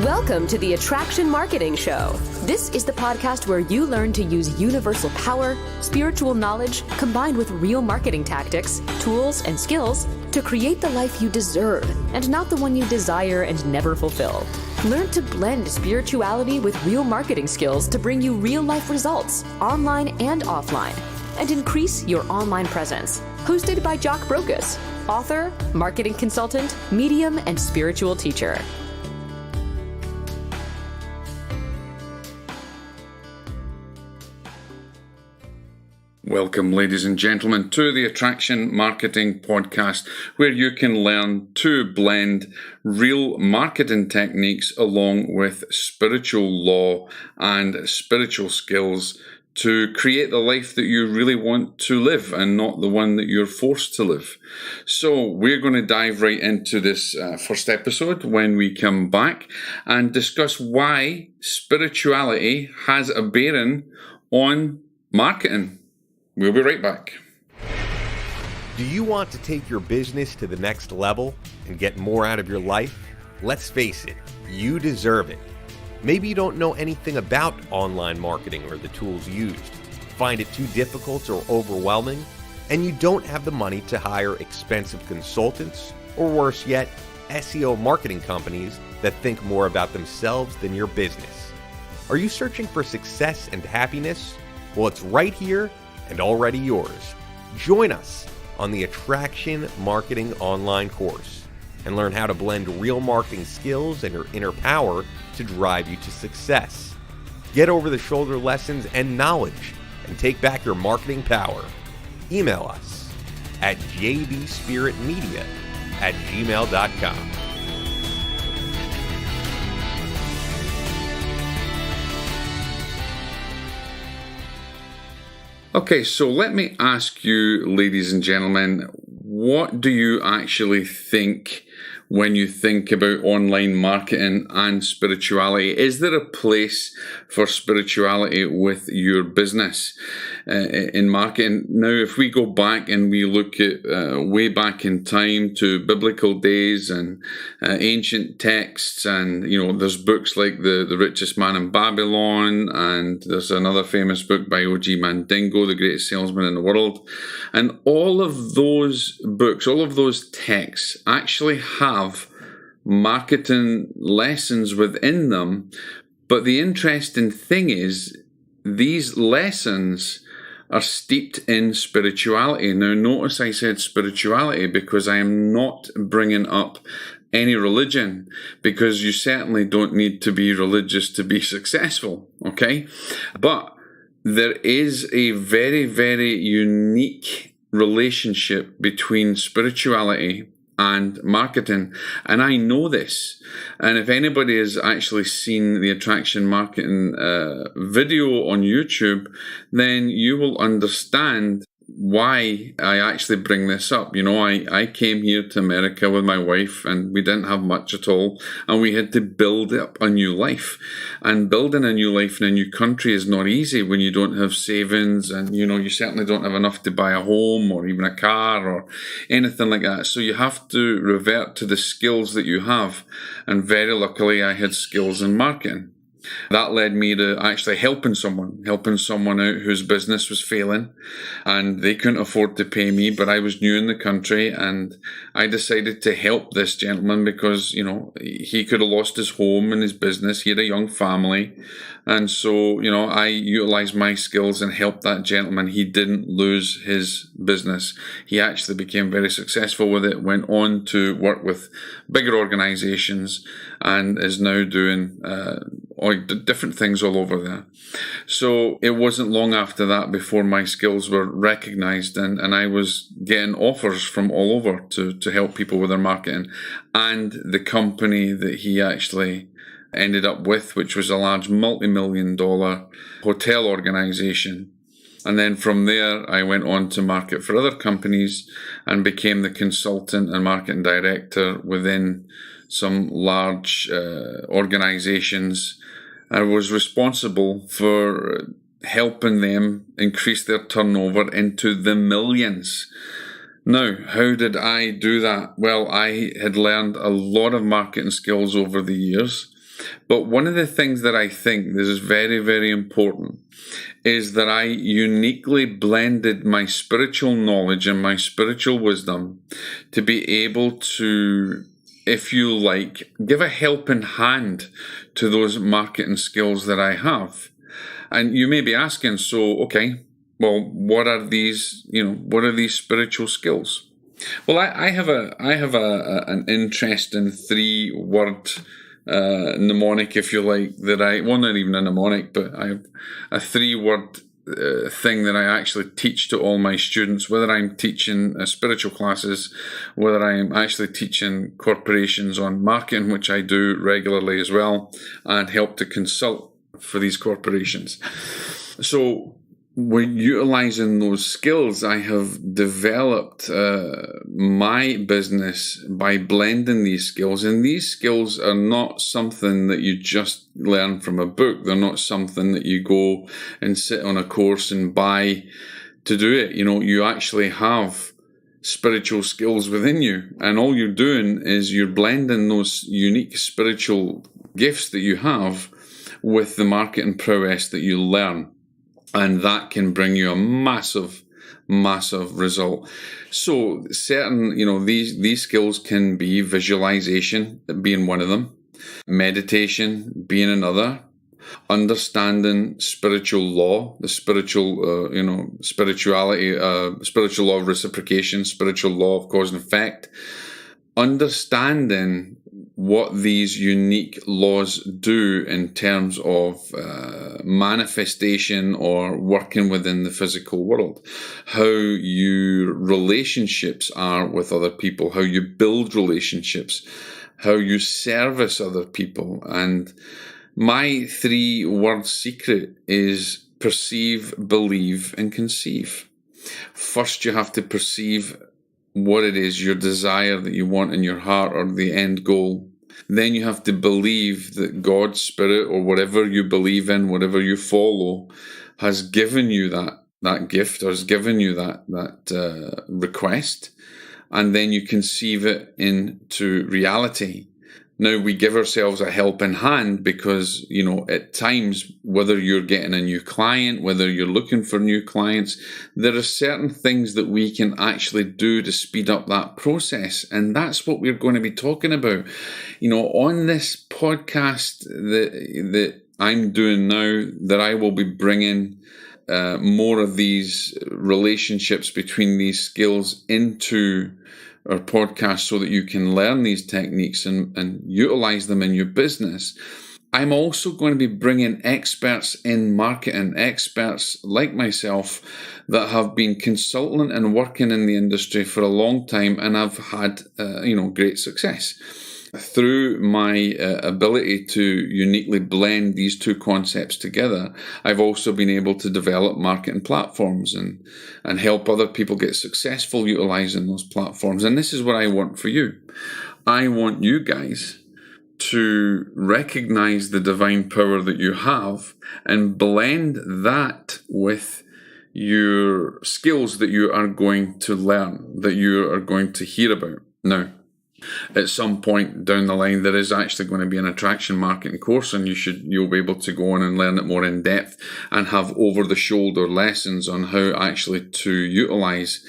Welcome to the Attraction Marketing Show. This is the podcast where you learn to use universal power, spiritual knowledge, combined with real marketing tactics, tools, and skills to create the life you deserve and not the one you desire and never fulfill. Learn to blend spirituality with real marketing skills to bring you real-life results, online and offline, and increase your online presence. Hosted by Jock Brokus, author, marketing consultant, medium, and spiritual teacher. Welcome, ladies and gentlemen, to the Attraction Marketing Podcast, where you can learn to blend real marketing techniques along with spiritual law and spiritual skills to create the life that you really want to live and not the one that you're forced to live. So we're going to dive right into this first episode when we come back and discuss why spirituality has a bearing on marketing. We'll be right back. Do you want to take your business to the next level and get more out of your life? Let's face it, you deserve it. Maybe you don't know anything about online marketing or the tools used, find it too difficult or overwhelming, and you don't have the money to hire expensive consultants, or worse yet, SEO marketing companies that think more about themselves than your business. Are you searching for success and happiness? Well, it's right here and already yours. Join us on the Attraction Marketing Online course and learn how to blend real marketing skills and your inner power to drive you to success. Get over-the-shoulder lessons and knowledge and take back your marketing power. Email us at jdspiritmedia@gmail.com. Okay, so let me ask you, ladies and gentlemen, what do you actually think when you think about online marketing and spirituality? Is there a place for spirituality with your business in marketing? Now, if we go back and we look at way back in time to biblical days and ancient texts, and there's books like the Richest Man in Babylon, and there's another famous book by O.G. Mandingo, The Greatest Salesman in the World, and all of those books, all of those texts actually have marketing lessons within them. But the interesting thing is, these lessons are steeped in spirituality. Now, notice I said spirituality because I am not bringing up any religion, because you certainly don't need to be religious to be successful, okay? But there is a very, very unique relationship between spirituality and marketing, and I know this. And if anybody has actually seen the Attraction Marketing video on YouTube, then you will understand why I actually bring this up. I came here to America with my wife, and we didn't have much at all, and we had to build up a new life. And building a new life in a new country is not easy when you don't have savings, and you certainly don't have enough to buy a home or even a car or anything like that. So you have to revert to the skills that you have, and very luckily I had skills in marketing. That led me to actually helping someone out whose business was failing, and they couldn't afford to pay me, but I was new in the country, and I decided to help this gentleman because, he could have lost his home and his business. He had a young family. And so, I utilized my skills and helped that gentleman. He didn't lose his business. He actually became very successful with it, went on to work with bigger organizations, and is now doing different things all over there. So it wasn't long after that before my skills were recognized, and I was getting offers from all over to help people with their marketing. And the company that he actually ended up with, which was a large multi-million-dollar hotel organization. And then from there, I went on to market for other companies and became the consultant and marketing director within some large organizations. I was responsible for helping them increase their turnover into the millions. Now, how did I do that? Well, I had learned a lot of marketing skills over the years. But one of the things that I think this is very, very important is that I uniquely blended my spiritual knowledge and my spiritual wisdom to be able to, if you like, give a helping hand to those marketing skills that I have. And you may be asking, so, okay, well, what are these, what are these spiritual skills? Well, I have an interesting 3-word mnemonic, if you like, not even a mnemonic, but I have a 3-word thing that I actually teach to all my students, whether I'm teaching spiritual classes, whether I'm actually teaching corporations on marketing, which I do regularly as well, and help to consult for these corporations. So when utilizing those skills, I have developed my business by blending these skills. And these skills are not something that you just learn from a book. They're not something that you go and sit on a course and buy to do it. You actually have spiritual skills within you. And all you're doing is you're blending those unique spiritual gifts that you have with the marketing prowess that you learn. And that can bring you a massive, massive result. So certain, these skills can be visualization being one of them, meditation being another, understanding spiritual law, the spiritual, spirituality, spiritual law of reciprocation, spiritual law of cause and effect, understanding what these unique laws do in terms of manifestation or working within the physical world, how your relationships are with other people, how you build relationships, how you service other people. And my 3-word secret is perceive, believe, and conceive. First, you have to perceive what it is, your desire that you want in your heart or the end goal. Then you have to believe that God's Spirit or whatever you believe in, whatever you follow, has given you that gift or has given you that request. And then you conceive it into reality. Now, we give ourselves a helping hand because, at times, whether you're getting a new client, whether you're looking for new clients, there are certain things that we can actually do to speed up that process. And that's what we're going to be talking about. On this podcast that I'm doing now, that I will be bringing more of these relationships between these skills into our podcast so that you can learn these techniques and utilize them in your business. I'm also going to be bringing experts in marketing, experts like myself that have been consulting and working in the industry for a long time and have had, great success. Through my ability to uniquely blend these two concepts together, I've also been able to develop marketing platforms and help other people get successful utilizing those platforms. And this is what I want for you. I want you guys to recognize the divine power that you have and blend that with your skills that you are going to learn, that you are going to hear about. Now, at some point down the line, there is actually going to be an attraction marketing course, and you'll be able to go on and learn it more in depth and have over-the-shoulder lessons on how actually to utilize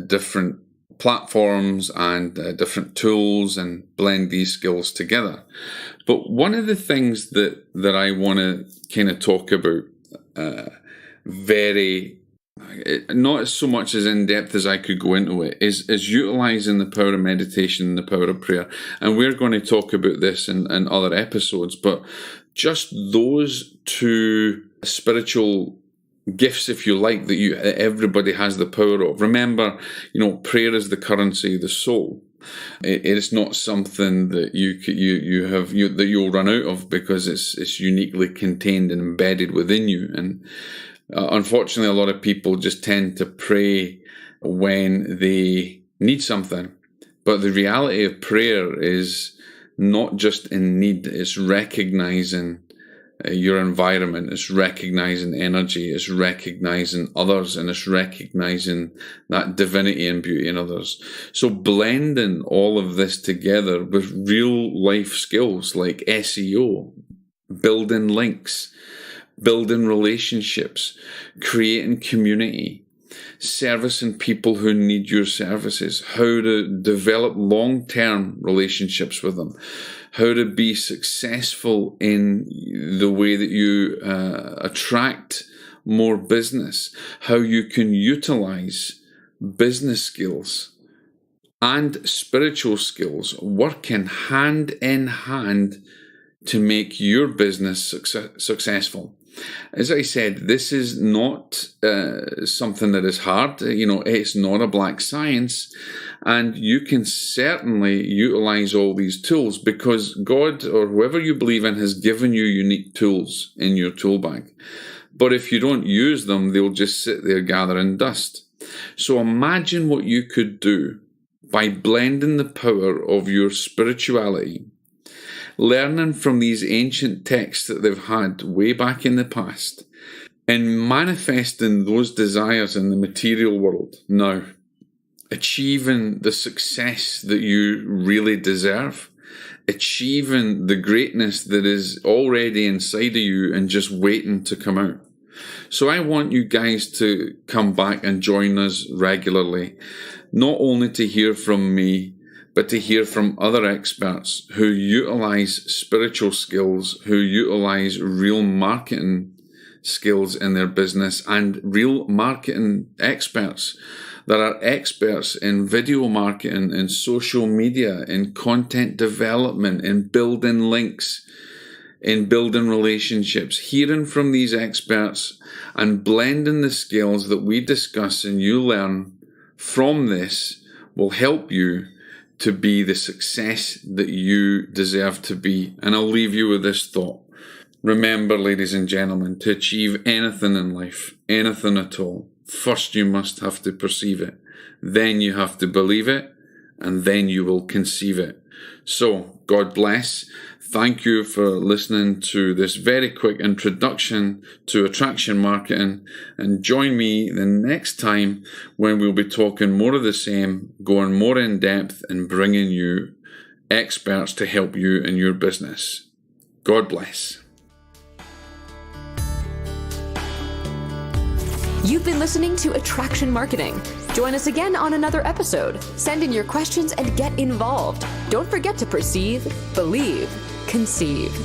different platforms and different tools and blend these skills together. But one of the things that I want to kind of talk about not so much as in-depth as I could go into it, is utilizing the power of meditation and the power of prayer. And we're going to talk about this in other episodes, but just those two spiritual gifts, if you like, that everybody has the power of. Remember, prayer is the currency of the soul. It is not something that that you'll run out of, because it's uniquely contained and embedded within you. And unfortunately, a lot of people just tend to pray when they need something. But the reality of prayer is not just in need, it's recognizing your environment. It's recognizing energy. It's recognizing others, and it's recognizing that divinity and beauty in others. So blending all of this together with real life skills like SEO, building links, building relationships, creating community, servicing people who need your services, how to develop long-term relationships with them, how to be successful in the way that you attract more business, how you can utilize business skills and spiritual skills working hand in hand to make your business successful. As I said, this is not something that is hard. It's not a black science. And you can certainly utilize all these tools because God, or whoever you believe in, has given you unique tools in your tool bag. But if you don't use them, they'll just sit there gathering dust. So imagine what you could do by blending the power of your spirituality, learning from these ancient texts that they've had way back in the past, and manifesting those desires in the material world now, achieving the success that you really deserve, achieving the greatness that is already inside of you and just waiting to come out. So I want you guys to come back and join us regularly, not only to hear from me, but to hear from other experts who utilize spiritual skills, who utilize real marketing skills in their business, and real marketing experts that are experts in video marketing, in social media, in content development, in building links, in building relationships. Hearing from these experts and blending the skills that we discuss and you learn from this will help you to be the success that you deserve to be. And I'll leave you with this thought. Remember, ladies and gentlemen, to achieve anything in life, anything at all, first you must have to perceive it. Then you have to believe it, and then you will conceive it. So, God bless. Thank you for listening to this very quick introduction to attraction marketing, and join me the next time when we'll be talking more of the same, going more in depth and bringing you experts to help you in your business. God bless. You've been listening to Attraction Marketing. Join us again on another episode. Send in your questions and get involved. Don't forget to perceive, believe, conceive.